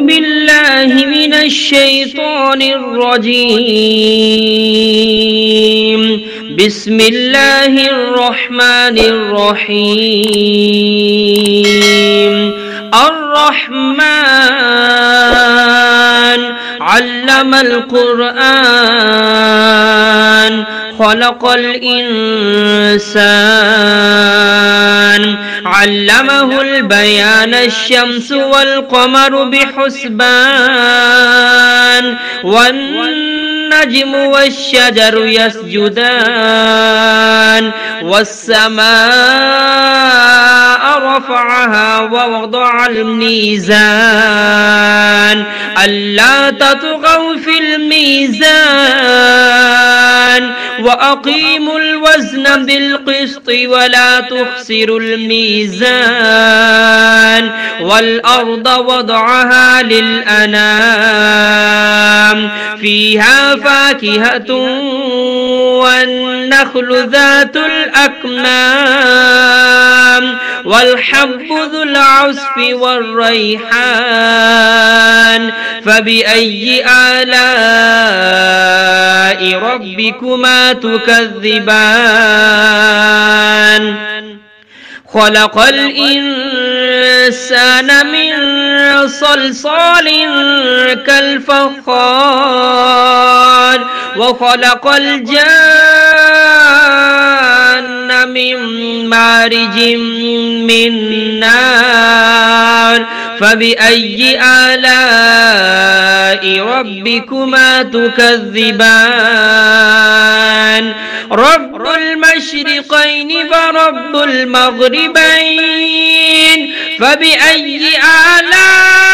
بالله من الشيطان الرجيم. بسم الله الرحمن الرحيم. الرحمن علم القرآن خلق الإنسان علمه البيان الشمس والقمر بحسبان والنجم والشجر يسجدان والسماء رفعها ووضع الميزان ألا تطغوا في الميزان وأقيموا الوزن بالقسط ولا تخسروا الميزان والأرض وضعها للأنام فيها فاكهة والنخل ذات الأكمام والحب ذو العصف والريحان فبأي آلاء ربكما تكذبان خلق الإنسان من صلصال كالفخار وخلق الجان من مارج من نار فبأي آلاء ربكما تكذبان رب المشرقين ورب المغربين فبأي آلاء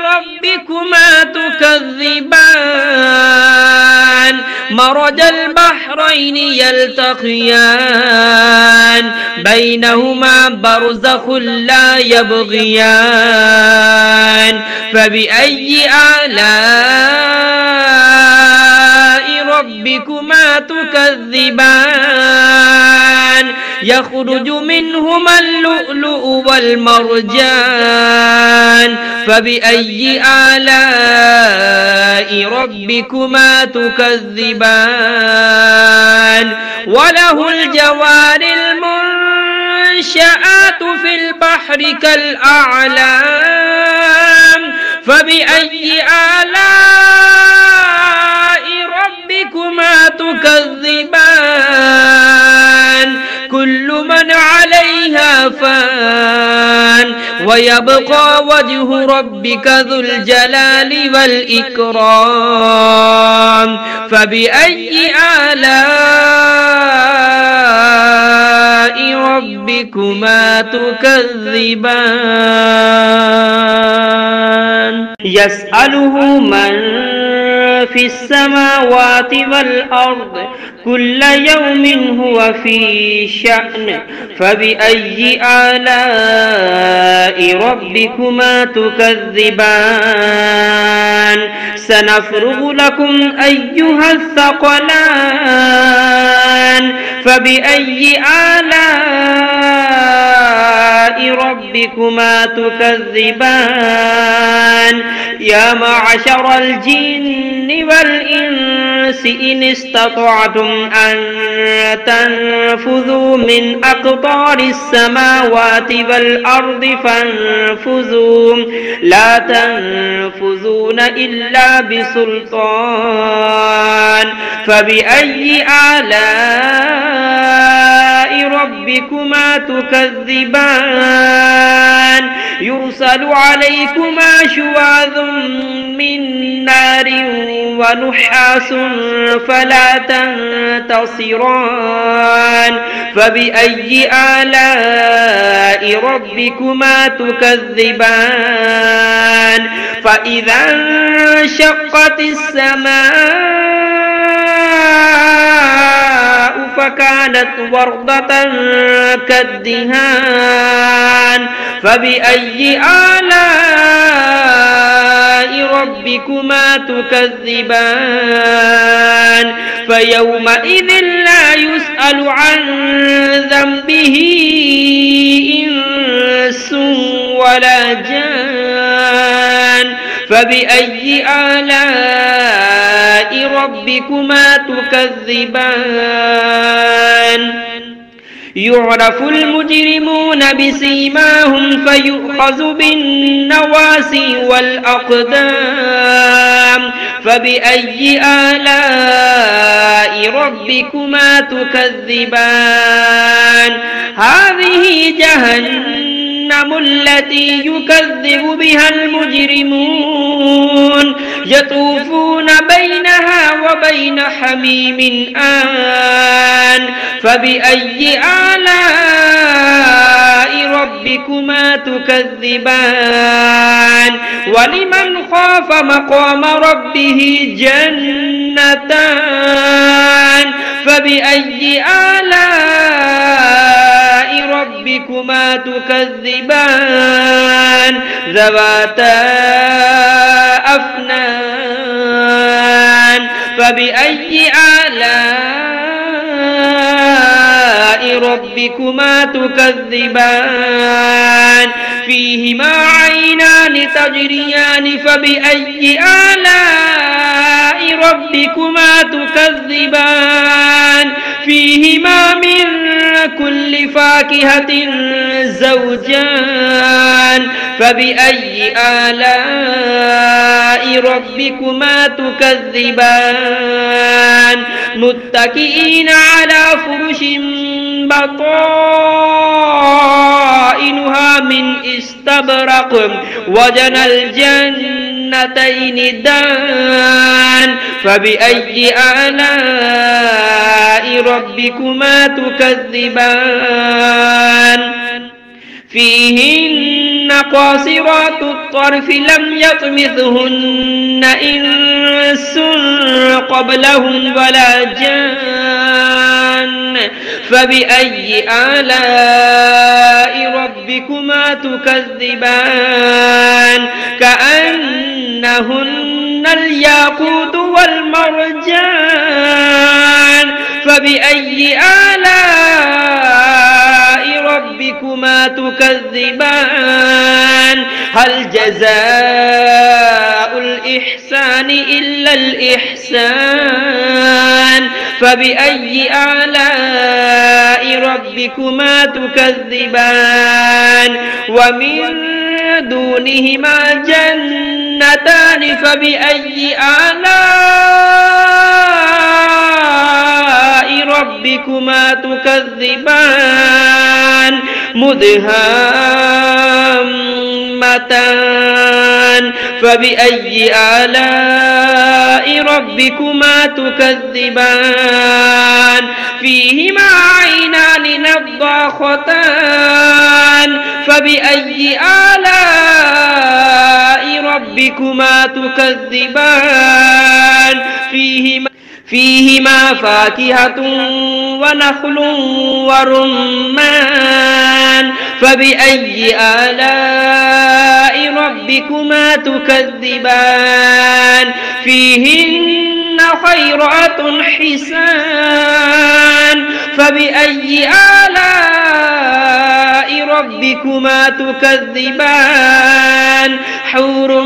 ربكما تكذبان مرج البحرين يلتقيان بينهما برزخ لا يبغيان فبأي آلاء ربكما تكذبان يخرج منهما اللؤلؤ والمرجان فبأي آلاء ربكما تكذبان وله الجوار المنشآت في البحر كالأعلام فبأي آلاء ربكما تكذبان كل من عليها فان ويبقى وجه ربك ذو الجلال والإكرام فبأي آلاء ربكما تكذبان يسأله من في السماوات والأرض كل يوم هو في شأن فبأي آلاء ربكما تكذبان سنفرغ لكم أيها الثقلان فبأي آلاء ربكما تكذبان يا معشر الجن والإنس إن استطعتم أن تنفذوا من أقطار السماوات والأرض فانفذوا لا تنفذون إلا بسلطان فبأي آلاء ربكما تكذبان يرسل عليكما شواظ من نار ونحاس فلا تنتصران فبأي آلاء ربكما تكذبان فإذا انشقت السماء فكانت وردة كالدهان فبأي آلاء ربكما تكذبان فيومئذ لا يسأل عن ذنبه إنس ولا جان فبأي آلاء ربكما تكذبان يعرف المجرمون بسيماهم فيؤخذ بالنواسي والأقدام فبأي آلاء ربكما تكذبان هذه جهنم التي يكذب بها المجرمون يطوفون بينها وبين حميم آن فبأي آلاء ربكما تكذبان ولمن خاف مقام ربه جنتان فبأي آلاء ربكما تكذبان ذواتا أفنان فبأي آلاء ربكما تكذبان فيهما عينان تجريان فبأي آلاء ربكما تكذبان فيهما من كل فاكهة زوجان فبأي آلاء ربكما تكذبان متكئين على فرش بطائنها من استبرق وجنى الجنتين دان فبأي آلاء ربكما تكذبان فيهن قاصرات الطرف لم يطمثهن إنس قبلهم ولا جان فبأي آلاء ربكما تكذبان كأنهن الياقوت والمرجان فبأي آلاء ربكما تكذبان هل جزاء الإحسان إلا الإحسان فبأي آلاء ربكما تكذبان ومن دونهما جنتان فبأي آلاء ربكما تكذبان مدهامتان فبأي آلاء ربكما تكذبان فيهما عينان نضاختان فبأي آلاء ربكما تكذبان فيهما فاكهة ونخل ورمان فبأي آلاء ربكما تكذبان فيهن خيرات حسان فبأي آلاء ربكما تكذبان حور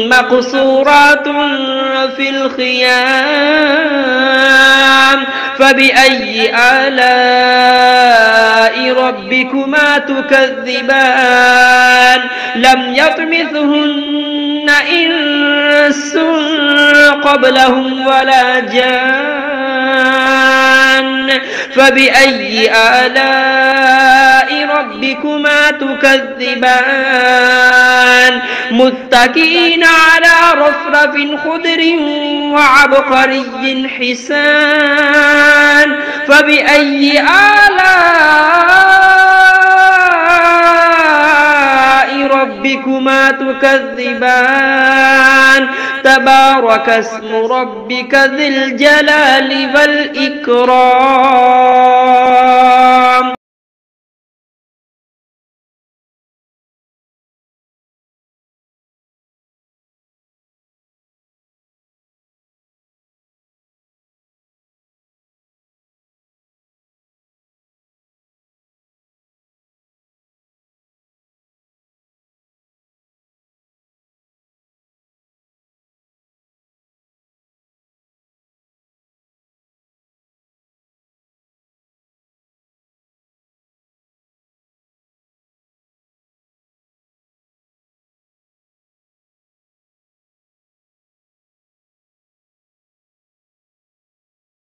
مقصورات في الخيام فبأي آلاء ربكما تكذبان لم يطمثهن إنس قبلهم ولا جان فبأي آلاء ربكما تكذبان متكئين على رفرف خضر وعبقري حسان فبأي آلاء ربكما تكذبان تبارك اسم ربك ذي الجلال والإكرام